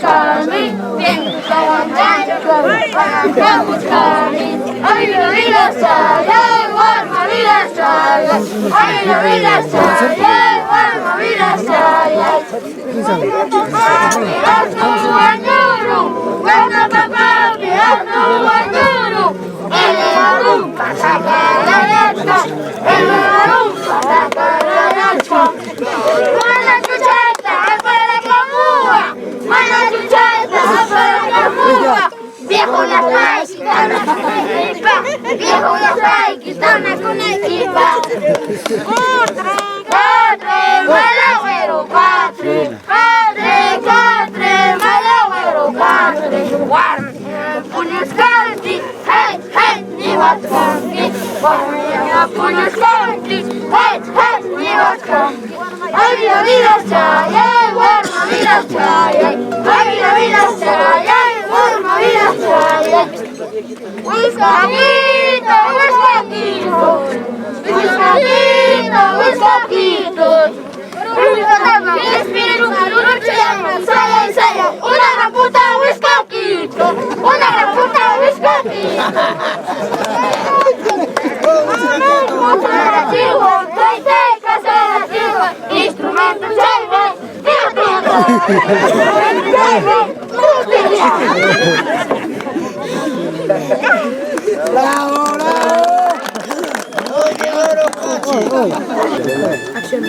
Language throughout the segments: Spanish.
buscarme, bien como tanto, buscarme. Ay, la vida sale, guarda vida sale. Ay, la vida sale, guarda vida sale. Mira tu bañuro, guarda papá, mira tu bañuro. El rumba saca la letra, el rumba saca la letra. Mala chucheta, para camúa, mala chucheta, para camúa. Viejo la trae, gitana con equipa, viejo la trae, gitana con equipa. Catre, malagüero, catre, malagüero, catre. Guardia, puños canti, hey, hey, ni vas canti. Guardia, puños canti, hey, hey, ni vas canti. Ay, la vida chaya, guarda vida chaya. Ay, la vida chaya, guarda vida chaya. Whiskakito, whiskakito, whiskakito, whiskakito. Espíritu, saya, saya, una gran puta whiskakito, una gran puta whiskakito. Instrumento ¡Bravo, bravo! Acción.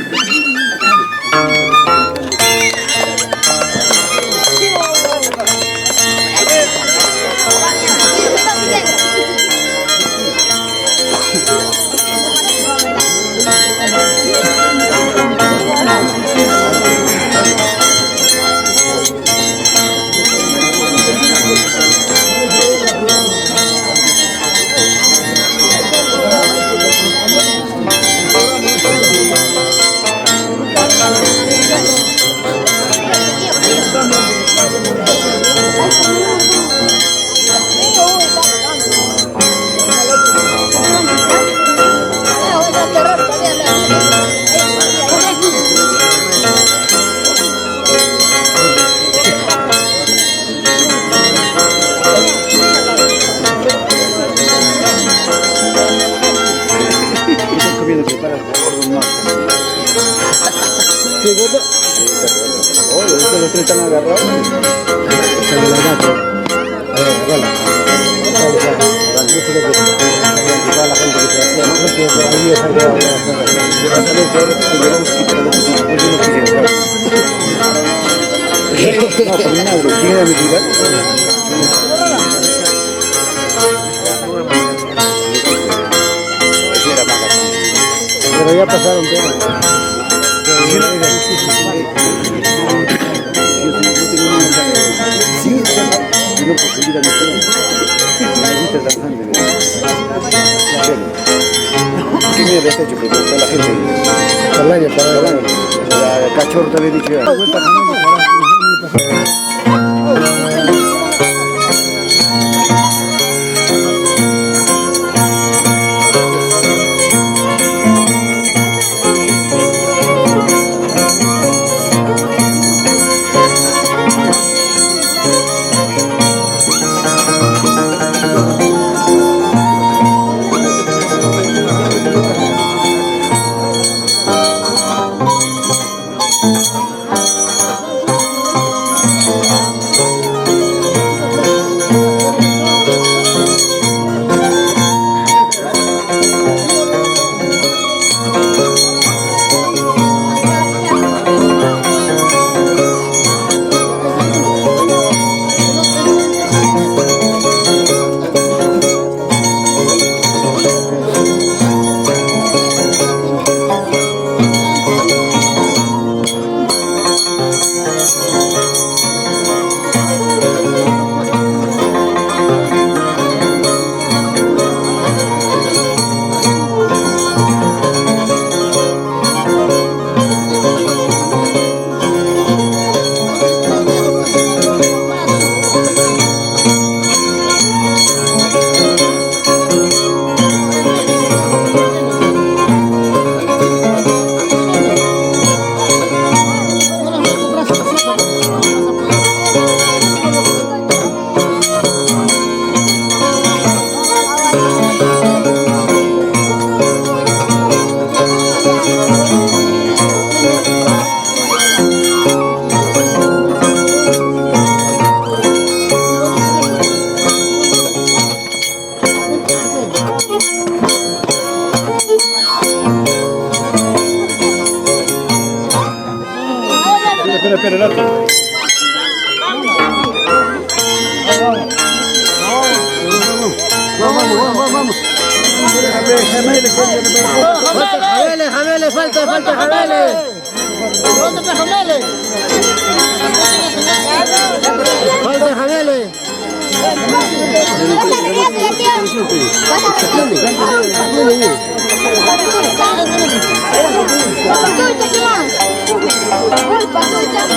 ¿Qué gordo? Sí, está gordo. Oye, los tres están agarrados. Se lo agarraron. A ver, agarra. Yo sé que toda la gente que se hacía, no sé que ahí es algo de la gente. Yo voy a saber que ahora que llevamos que quitar los chicos, pues yo no quería entrar. No, por mi madre, ¿quién era mi tía? Ese era más grande. Pero ya pasaron todos. No porque mira mi pelo, me gusta esa sangre. ¿Qué mierda está hecho? Porque toda la gente. Para el año. La cachorro te había dicho ya. espera el otro. Vamos. Jabeles, falta Jabeles. Falta Jabeles. Pasucha,